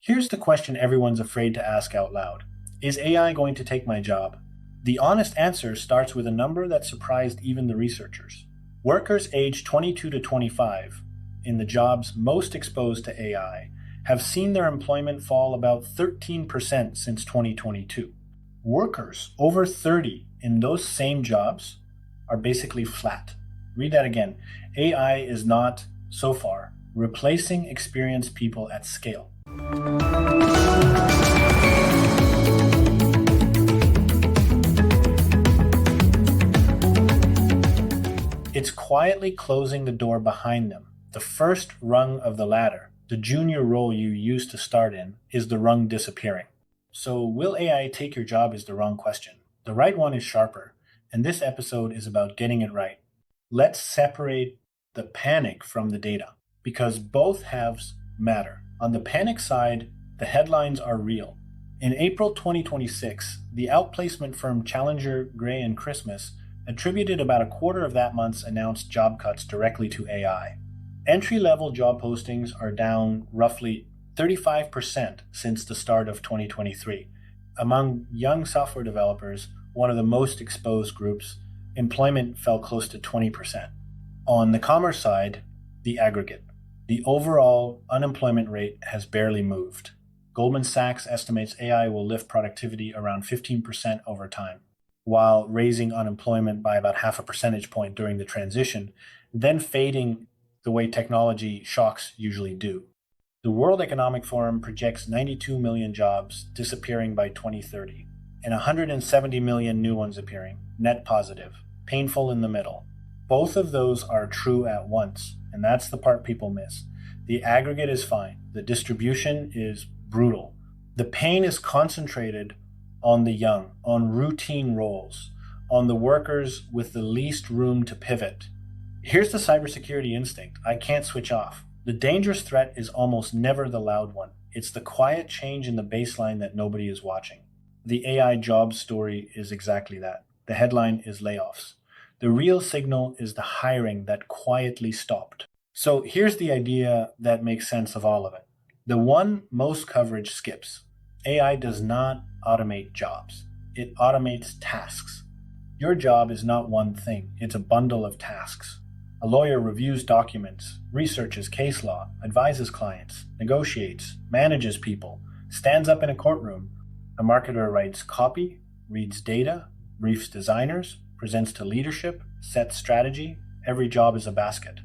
Here's the question everyone's afraid to ask out loud. Is AI going to take my job? The honest answer starts with a number that surprised even the researchers. Workers aged 22 to 25, in the jobs most exposed to AI, have seen their employment fall about 13% since 2022. Workers over 30 in those same jobs are basically flat. Read that again. AI is not, so far, replacing experienced people at scale. It's quietly closing the door behind them. The first rung of the ladder, the junior role you used to start in, is the rung disappearing. So, will AI take your job is the wrong question. The right one is sharper, and this episode is about getting it right. Let's separate the panic from the data, because both halves matter. On the panic side, the headlines are real. In April 2026, the outplacement firm Challenger, Gray and Christmas attributed about a quarter of that month's announced job cuts directly to AI. Entry-level job postings are down roughly 35% since the start of 2023. Among young software developers, one of the most exposed groups, employment fell close to 20%. On the commerce side, the aggregate. The overall unemployment rate has barely moved. Goldman Sachs estimates AI will lift productivity around 15% over time, while raising unemployment by about half a percentage point during the transition, then fading the way technology shocks usually do. The World Economic Forum projects 92 million jobs disappearing by 2030, and 170 million new ones appearing, net positive, painful in the middle. Both of those are true at once, and that's the part people miss. The aggregate is fine. The distribution is brutal. The pain is concentrated on the young, on routine roles, on the workers with the least room to pivot. Here's the cybersecurity instinct. I can't switch off. The dangerous threat is almost never the loud one. It's the quiet change in the baseline that nobody is watching. The AI job story is exactly that. The headline is layoffs. The real signal is the hiring that quietly stopped. So here's the idea that makes sense of all of it. The one most coverage skips. AI does not automate jobs. It automates tasks. Your job is not one thing. It's a bundle of tasks. A lawyer reviews documents, researches case law, advises clients, negotiates, manages people, stands up in a courtroom. A marketer writes copy, reads data, briefs designers, presents to leadership, sets strategy. Every job is a basket.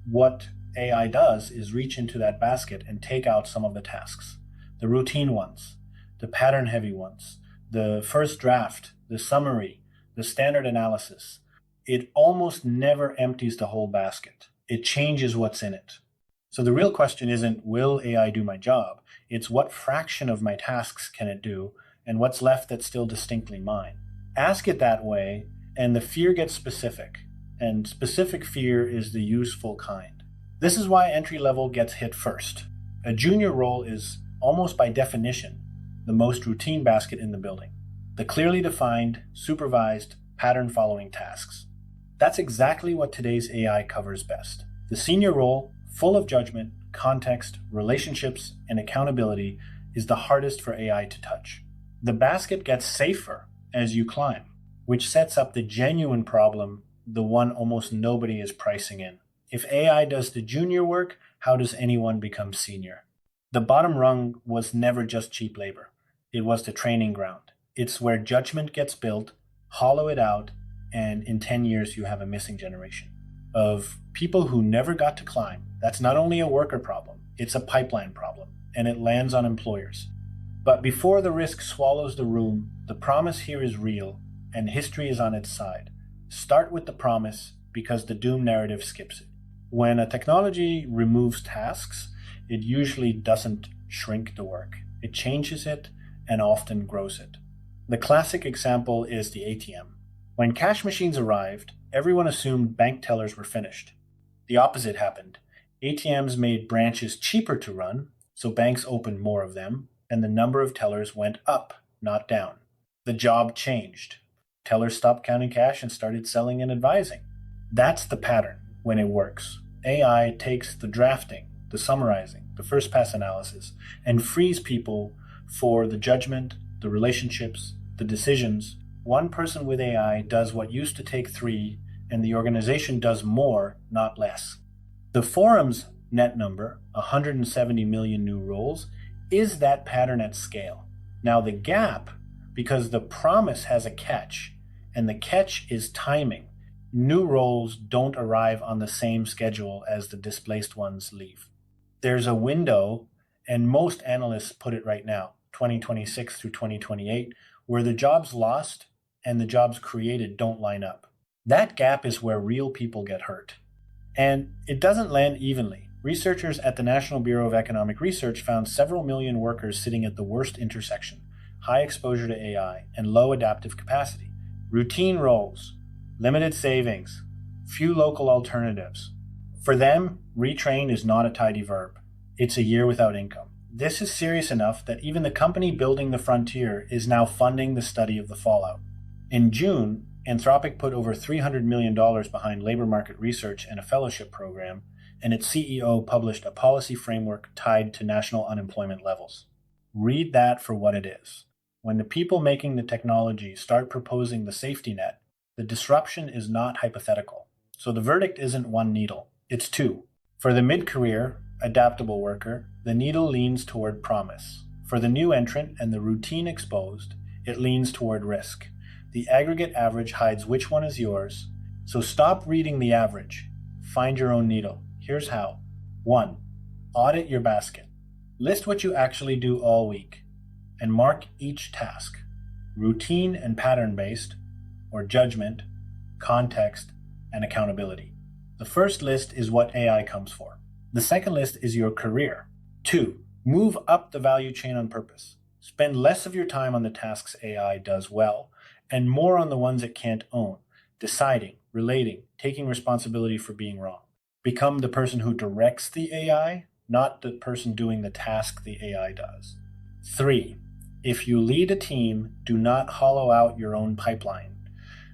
What AI does is reach into that basket and take out some of the tasks, the routine ones, the pattern-heavy ones, the first draft, the summary, the standard analysis. It almost never empties the whole basket. It changes what's in it. So the real question isn't, will AI do my job? It's what fraction of my tasks can it do, and what's left that's still distinctly mine? Ask it that way, and the fear gets specific. And specific fear is the useful kind. This is why entry level gets hit first. A junior role is, almost by definition, the most routine basket in the building. The clearly defined, supervised, pattern-following tasks. That's exactly what today's AI covers best. The senior role, full of judgment, context, relationships, and accountability, is the hardest for AI to touch. The basket gets safer as you climb, which sets up the genuine problem, the one almost nobody is pricing in. If AI does the junior work, how does anyone become senior? The bottom rung was never just cheap labor. It was the training ground. It's where judgment gets built, hollow it out, and in 10 years you have a missing generation of people who never got to climb. That's not only a worker problem, it's a pipeline problem, and it lands on employers. But before the risk swallows the room, the promise here is real, and history is on its side. Start with the promise, because the doom narrative skips it. When a technology removes tasks, it usually doesn't shrink the work. It changes it and often grows it. The classic example is the ATM. When cash machines arrived, everyone assumed bank tellers were finished. The opposite happened. ATMs made branches cheaper to run, so banks opened more of them, and the number of tellers went up, not down. The job changed. Tellers stopped counting cash and started selling and advising. That's the pattern when it works. AI takes the drafting, the summarizing, the first pass analysis, and frees people for the judgment, the relationships, the decisions. One person with AI does what used to take three, and the organization does more, not less. The forum's net number, 170 million new roles, is that pattern at scale. Now the gap, because the promise has a catch, and the catch is timing. New roles don't arrive on the same schedule as the displaced ones leave. There's a window, and most analysts put it right now, 2026 through 2028, where the jobs lost and the jobs created don't line up. That gap is where real people get hurt. And it doesn't land evenly. Researchers at the National Bureau of Economic Research found several million workers sitting at the worst intersection: high exposure to AI and low adaptive capacity. Routine roles, limited savings, few local alternatives. For them, retrain is not a tidy verb. It's a year without income. This is serious enough that even the company building the frontier is now funding the study of the fallout. In June, Anthropic put over $300 million behind labor market research and a fellowship program, and its CEO published a policy framework tied to national unemployment levels. Read that for what it is. When the people making the technology start proposing the safety net, the disruption is not hypothetical. So the verdict isn't one needle, it's two. For the mid-career, adaptable worker, the needle leans toward promise. For the new entrant and the routine exposed, it leans toward risk. The aggregate average hides which one is yours, so stop reading the average. Find your own needle. Here's how. 1. Audit your basket. List what you actually do all week, and mark each task. Routine and pattern-based, or judgment, context, and accountability. The first list is what AI comes for. The second list is your career. 2. Move up the value chain on purpose. Spend less of your time on the tasks AI does well, and more on the ones it can't own, deciding, relating, taking responsibility for being wrong. Become the person who directs the AI, not the person doing the task the AI does. 3. If you lead a team, do not hollow out your own pipeline.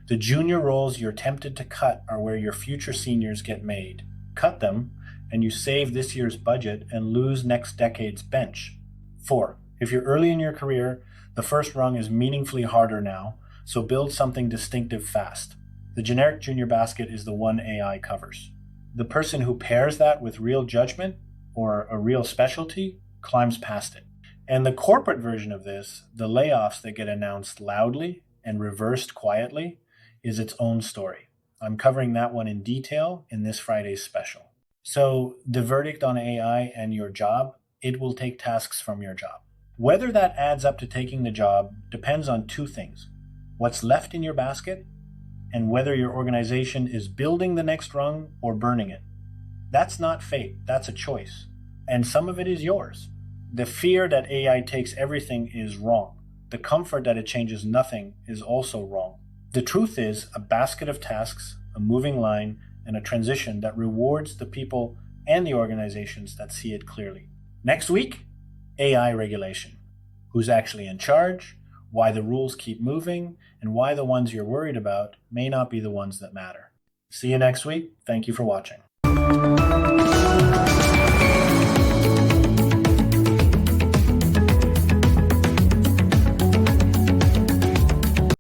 The junior roles you're tempted to cut are where your future seniors get made. Cut them, and you save this year's budget and lose next decade's bench. 4. If you're early in your career, the first rung is meaningfully harder now, so build something distinctive fast. The generic junior basket is the one AI covers. The person who pairs that with real judgment or a real specialty climbs past it. And the corporate version of this, the layoffs that get announced loudly and reversed quietly, is its own story. I'm covering that one in detail in this Friday's special. So the verdict on AI and your job, it will take tasks from your job. Whether that adds up to taking the job depends on two things: what's left in your basket, and whether your organization is building the next rung or burning it. That's not fate, that's a choice. And some of it is yours. The fear that AI takes everything is wrong. The comfort that it changes nothing is also wrong. The truth is a basket of tasks, a moving line, and a transition that rewards the people and the organizations that see it clearly. Next week, AI regulation. Who's actually in charge, why the rules keep moving, and why the ones you're worried about may not be the ones that matter. See you next week. Thank you for watching.